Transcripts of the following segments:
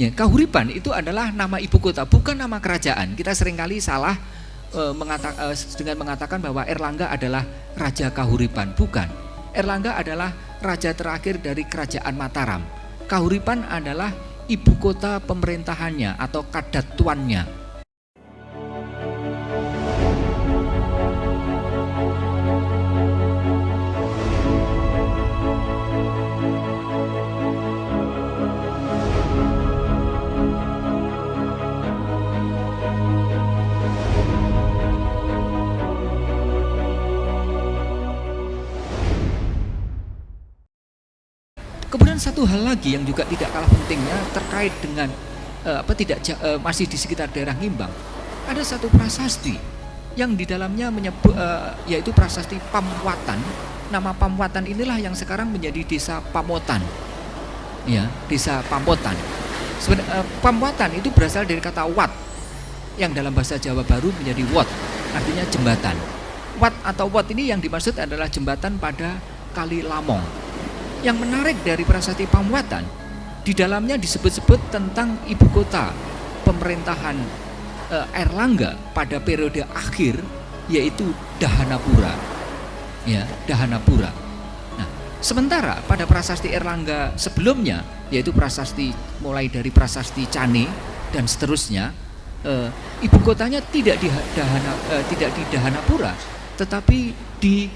Ya, Kahuripan itu adalah nama ibu kota, bukan nama kerajaan. Kita seringkali salah dengan mengatakan bahwa Erlangga adalah Raja Kahuripan. Bukan. Erlangga adalah raja terakhir dari kerajaan Mataram. Kahuripan adalah ibu kota pemerintahannya atau kadatuannya. Kemudian satu hal lagi yang juga tidak kalah pentingnya terkait dengan masih di sekitar daerah Ngimbang, ada satu prasasti yang di dalamnya menyebut yaitu prasasti Pamwatan. Nama Pamwatan inilah yang sekarang menjadi desa Pamotan. Ya, desa Pamotan. Pamwatan itu berasal dari kata wat yang dalam bahasa Jawa Baru menjadi wot, artinya jembatan. Wat atau wot ini yang dimaksud adalah jembatan pada Kali Lamong. Yang menarik dari prasasti Pamwatan, di dalamnya disebut-sebut tentang ibu kota pemerintahan Erlangga pada periode akhir, yaitu Dahanapura. Ya, Dahanapura. Nah, sementara pada prasasti Erlangga sebelumnya, yaitu prasasti mulai dari prasasti Cane dan seterusnya, ibu kotanya tidak di Dahanapura, tetapi di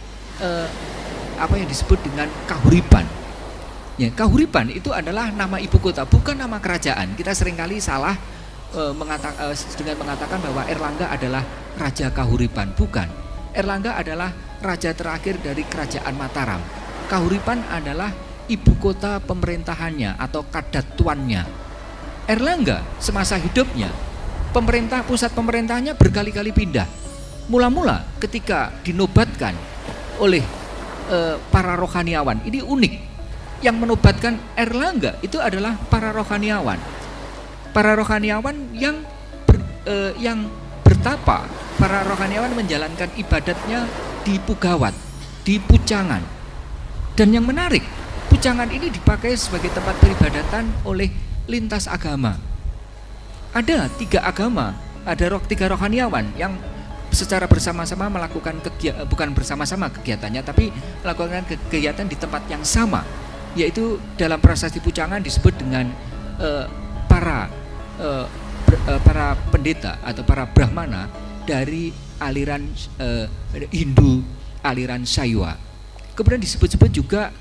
apa yang disebut dengan Kahuripan. Ya, Kahuripan itu adalah nama ibu kota, bukan nama kerajaan. Kita seringkali salah dengan mengatakan bahwa Erlangga adalah Raja Kahuripan. Bukan. Erlangga adalah raja terakhir dari kerajaan Mataram. Kahuripan adalah ibu kota pemerintahannya atau kadatuannya. Erlangga semasa hidupnya, pusat pemerintahnya berkali-kali pindah. Mula-mula ketika dinobatkan oleh para rohaniawan, ini unik. Yang menobatkan Erlangga itu adalah para rohaniawan. Para rohaniawan yang bertapa, para rohaniawan menjalankan ibadatnya di Pugawat, di Pucangan. Dan yang menarik, Pucangan ini dipakai sebagai tempat peribadatan oleh lintas agama. Ada 3 agama, ada 3 rohaniawan yang secara bersama-sama melakukan bukan bersama-sama kegiatannya, tapi melakukan kegiatan di tempat yang sama, yaitu dalam prasasti Pucangan disebut dengan para pendeta atau para brahmana dari aliran Hindu, aliran Shaiwa. Kemudian disebut-sebut juga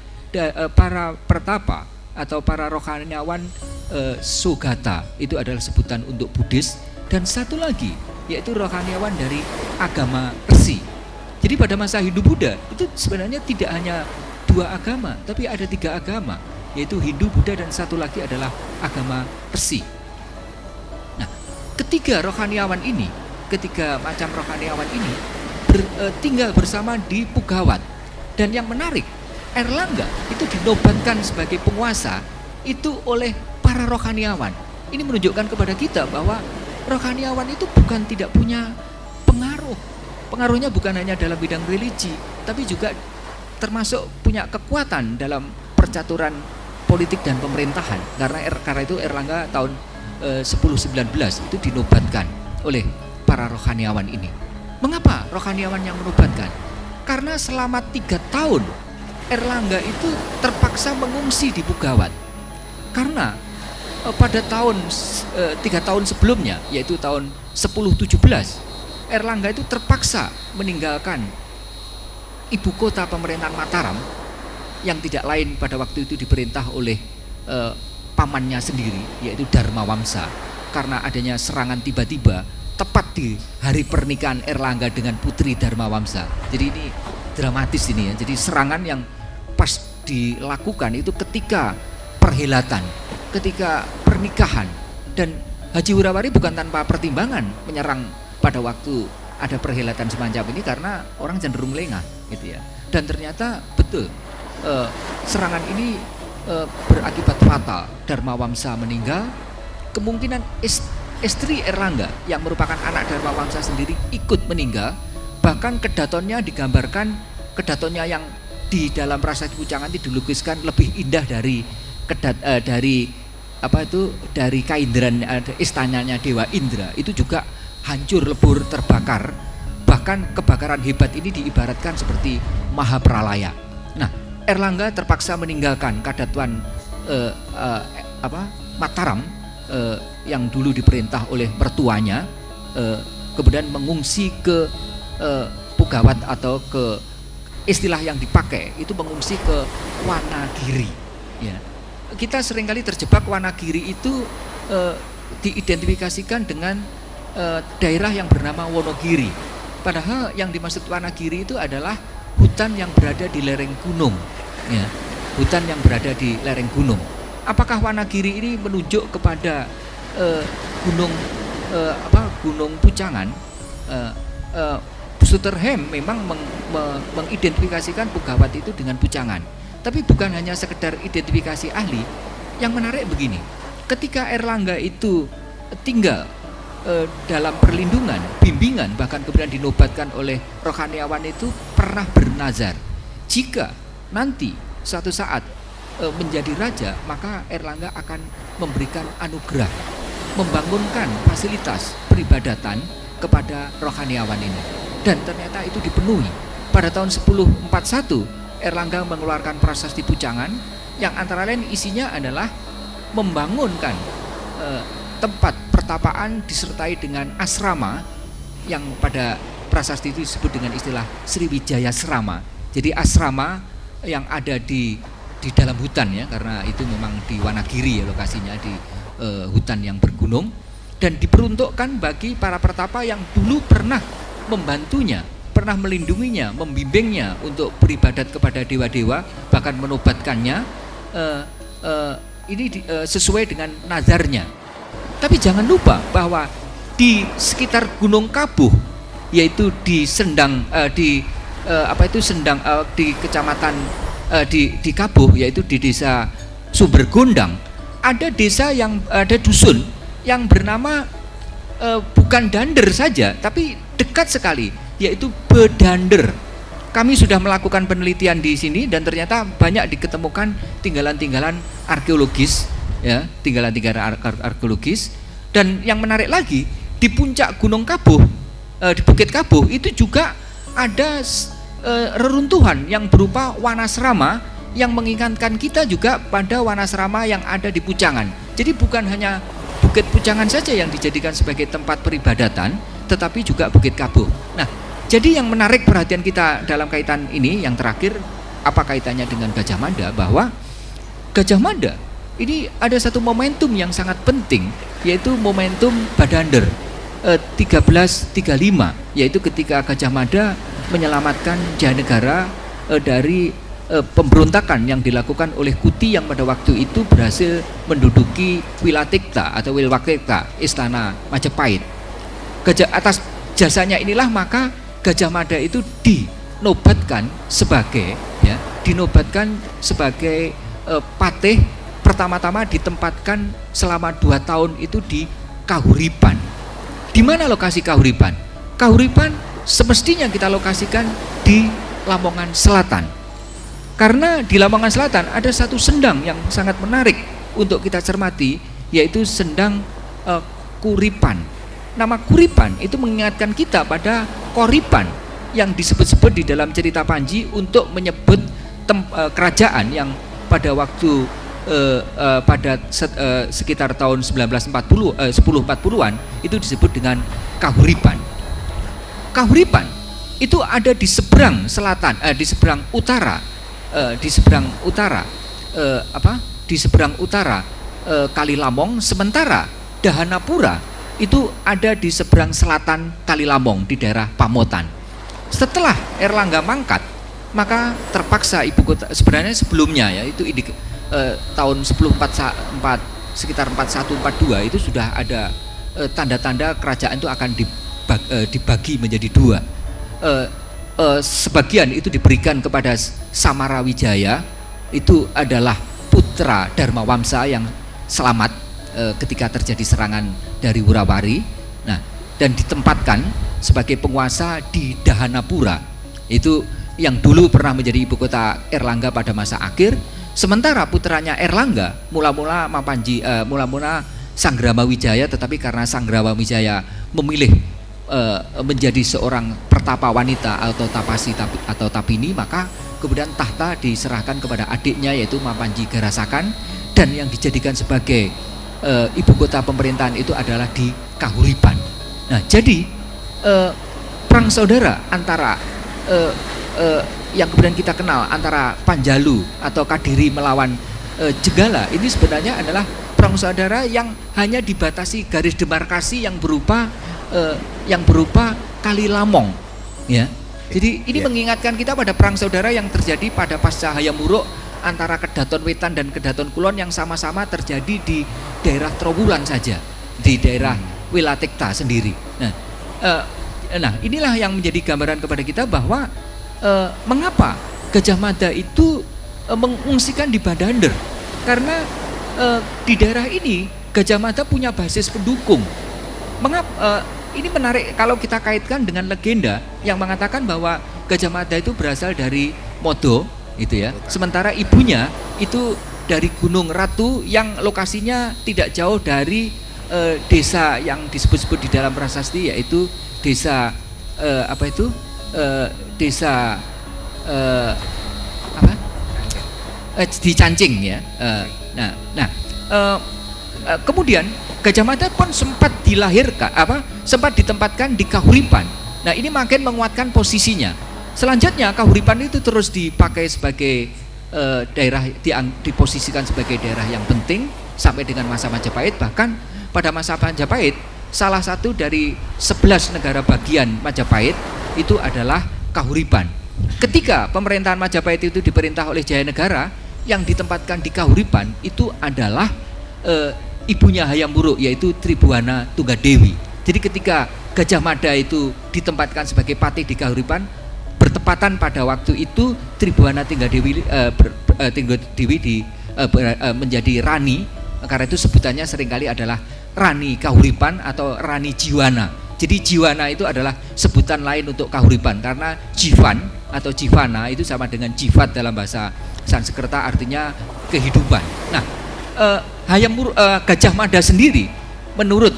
para pertapa atau para rohaniawan Sugata, itu adalah sebutan untuk Buddhis, dan satu lagi yaitu rohaniawan dari agama Resi. Jadi pada masa Hindu Buddha itu sebenarnya tidak hanya 2 agama, tapi ada 3 agama, yaitu Hindu, Buddha, dan satu lagi adalah agama Resi. Nah, ketiga macam rohaniawan ini tinggal bersama di Pugawat. Dan yang menarik, Erlangga itu dinobatkan sebagai penguasa itu oleh para rohaniawan. Ini menunjukkan kepada kita bahwa rohaniawan itu bukan tidak punya pengaruh. Pengaruhnya bukan hanya dalam bidang religi, tapi juga termasuk punya kekuatan dalam percaturan politik dan pemerintahan. Karena itu Erlangga tahun 1019 itu dinobatkan oleh para rohaniawan ini. Mengapa rohaniawan yang menobatkan? Karena selama 3 tahun Erlangga itu terpaksa mengungsi di Pugawat. Karena pada 3 tahun sebelumnya, yaitu tahun 1017, Erlangga itu terpaksa meninggalkan ibu kota pemerintahan Mataram yang tidak lain pada waktu itu diperintah oleh pamannya sendiri, yaitu Dharmawangsa, karena adanya serangan tiba-tiba tepat di hari pernikahan Erlangga dengan putri Dharmawangsa. Jadi ini dramatis ini ya. Jadi serangan yang pas dilakukan itu ketika perhelatan, ketika pernikahan, dan Haji Wurawari bukan tanpa pertimbangan menyerang pada waktu ada perhelatan semacam ini karena orang cenderung lengah gitu ya. Dan ternyata betul serangan ini berakibat fatal. Dharmawangsa meninggal. Kemungkinan istri Erlangga yang merupakan anak Dharmawangsa sendiri ikut meninggal. Bahkan kedatonnya digambarkan, kedatonnya yang di dalam prasasti Pucangan itu dilukiskan lebih indah dari dari Kaindran, istananya Dewa Indra itu juga hancur lebur terbakar. Bahkan kebakaran hebat ini diibaratkan seperti Mahapralaya. Nah, Erlangga terpaksa meninggalkan Kadatuan Mataram yang dulu diperintah oleh mertuanya, kemudian mengungsi ke Pugawat, atau ke istilah yang dipakai itu mengungsi ke Wanagiri. Ya. Kita seringkali terjebak Wanagiri itu diidentifikasikan dengan daerah yang bernama Wonogiri. Padahal yang dimaksud Wanagiri itu adalah hutan yang berada di lereng gunung, ya, hutan yang berada di lereng gunung. Apakah Wanagiri ini menunjuk kepada gunung Gunung Pucangan? Sutherham memang mengidentifikasikan Pugawat itu dengan Pucangan, tapi bukan hanya sekedar identifikasi ahli. Yang menarik begini, ketika Erlangga itu tinggal dalam perlindungan, bimbingan, bahkan kemudian dinobatkan oleh rohaniawan itu pernah bernazar, jika nanti suatu saat menjadi raja, maka Erlangga akan memberikan anugerah, membangunkan fasilitas peribadatan kepada rohaniawan ini. Dan ternyata itu dipenuhi. Pada tahun 1041 Erlangga mengeluarkan prasasti Pucangan yang antara lain isinya adalah membangunkan tempat pertapaan disertai dengan asrama yang pada prasasti itu disebut dengan istilah Sriwijaya Srama. Jadi asrama yang ada di dalam hutan, ya, karena itu memang di Wanagiri, ya, lokasinya di hutan yang bergunung, dan diperuntukkan bagi para pertapa yang dulu pernah membantunya, pernah melindunginya, membimbingnya untuk beribadat kepada dewa-dewa, bahkan menobatkannya sesuai dengan nazarnya. Tapi jangan lupa bahwa di sekitar Gunung Kabuh, yaitu di Sendang, di kecamatan di Kabuh, yaitu di desa Sumbergondang, ada dusun yang bernama bukan Dander saja, tapi dekat sekali, yaitu Bedander. Kami sudah melakukan penelitian di sini dan ternyata banyak diketemukan tinggalan-tinggalan arkeologis, ya, tinggalan-tinggalan arkeologis. Dan yang menarik lagi, di puncak Gunung Kabuh, di Bukit Kabuh itu juga ada reruntuhan yang berupa wanasrama yang mengingatkan kita juga pada wanasrama yang ada di Pucangan. Jadi bukan hanya Bukit Pucangan saja yang dijadikan sebagai tempat peribadatan, tetapi juga Bukit Kabuh. Nah, jadi yang menarik perhatian kita dalam kaitan ini, yang terakhir, apa kaitannya dengan Gajah Mada, bahwa Gajah Mada ini ada satu momentum yang sangat penting, yaitu momentum Badander 1335, yaitu ketika Gajah Mada menyelamatkan Jayanegara dari pemberontakan yang dilakukan oleh Kuti yang pada waktu itu berhasil menduduki Wilatikta atau Wilwatikta, istana Majapahit. Atas jasanya inilah maka Gajah Mada itu dinobatkan sebagai patih. Pertama-tama ditempatkan selama 2 tahun itu di Kahuripan. Di mana lokasi Kahuripan? Kahuripan semestinya kita lokasikan di Lamongan Selatan. Karena di Lamongan Selatan ada satu sendang yang sangat menarik untuk kita cermati, yaitu sendang Kuripan. Nama Kuripan itu mengingatkan kita pada Koripan yang disebut-sebut di dalam cerita Panji untuk menyebut kerajaan yang pada waktu sekitar tahun 1040-an itu disebut dengan Kahuripan. Kahuripan itu ada di seberang selatan, di seberang utara, di seberang utara Kali Lamong, sementara Dahanapura itu ada di seberang selatan Kali Lamong di daerah Pamotan. Setelah Erlangga mangkat, maka terpaksa ibu kota, sebenarnya sebelumnya, ya, itu tahun 1044 sekitar 41-42 itu sudah ada tanda-tanda kerajaan itu akan dibagi menjadi 2. Sebagian itu diberikan kepada Samarawijaya, itu adalah putra Dharmawamsa yang selamat ketika terjadi serangan dari Wurawari. Nah, dan ditempatkan sebagai penguasa di Dahanapura, itu yang dulu pernah menjadi ibu kota Erlangga pada masa akhir. Sementara putranya Erlangga mula-mula mula-mula Sanggrama Wijaya, tetapi karena Sanggrama Wijaya memilih menjadi seorang pertapa wanita atau tapasi atau tapini, maka kemudian tahta diserahkan kepada adiknya yaitu Mapanji Garasakan, dan yang dijadikan sebagai ibu kota pemerintahan itu adalah di Kahuripan. Nah, jadi perang saudara antara yang kemudian kita kenal antara Panjalu atau Kadiri melawan Jenggala ini sebenarnya adalah perang saudara yang hanya dibatasi garis demarkasi yang berupa Kali Lamong, ya. Jadi ini mengingatkan kita pada perang saudara yang terjadi pada pasca Hayam Wuruk antara Kedaton Wetan dan Kedaton Kulon yang sama-sama terjadi di daerah Trowulan saja, di daerah Wilatikta sendiri. Nah, inilah yang menjadi gambaran kepada kita bahwa mengapa Gajah Mada itu mengungsikan di Badander, karena di daerah ini Gajah Mada punya basis pendukung. Mengapa ini menarik kalau kita kaitkan dengan legenda yang mengatakan bahwa Gajah Mada itu berasal dari Modo, gitu ya. Sementara ibunya itu dari Gunung Ratu yang lokasinya tidak jauh dari desa yang disebut-sebut di dalam prasasti, yaitu desa desa di Cancing, ya. Kemudian Gajah Mada pun sempat sempat ditempatkan di Kahuripan. Nah, ini makin menguatkan posisinya. Selanjutnya Kahuripan itu terus dipakai sebagai daerah, diposisikan sebagai daerah yang penting sampai dengan masa Majapahit. Bahkan pada masa Majapahit, salah satu dari 11 negara bagian Majapahit itu adalah Kahuripan. Ketika pemerintahan Majapahit itu diperintah oleh Jayanegara, yang ditempatkan di Kahuripan itu adalah ibunya Hayam Wuruk, yaitu Tribuana Tunggadewi. Jadi ketika Gajah Mada itu ditempatkan sebagai patih di Kahuripan, bertepatan pada waktu itu Tribuana Tunggadewi menjadi Rani, karena itu sebutannya seringkali adalah Rani Kahuripan atau Rani Jiwana. Jadi Jiwana itu adalah sebutan lain untuk Kahuripan, karena Jivan atau Jivana itu sama dengan Jivat dalam bahasa Sanskerta, artinya kehidupan. Nah, Gajah Mada sendiri menurut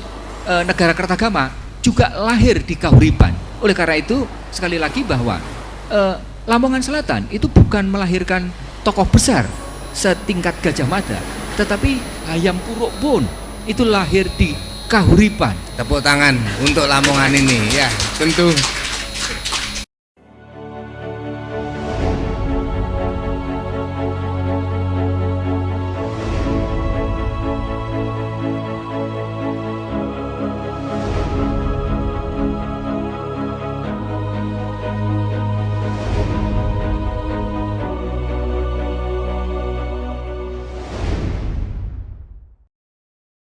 negara Kertagama juga lahir di Kahuripan. Oleh karena itu sekali lagi bahwa Lamongan Selatan itu bukan melahirkan tokoh besar setingkat Gajah Mada, tetapi Hayam Wuruk pun itu lahir di Kahuripan. Tepuk tangan untuk Lamongan ini, ya. Tentu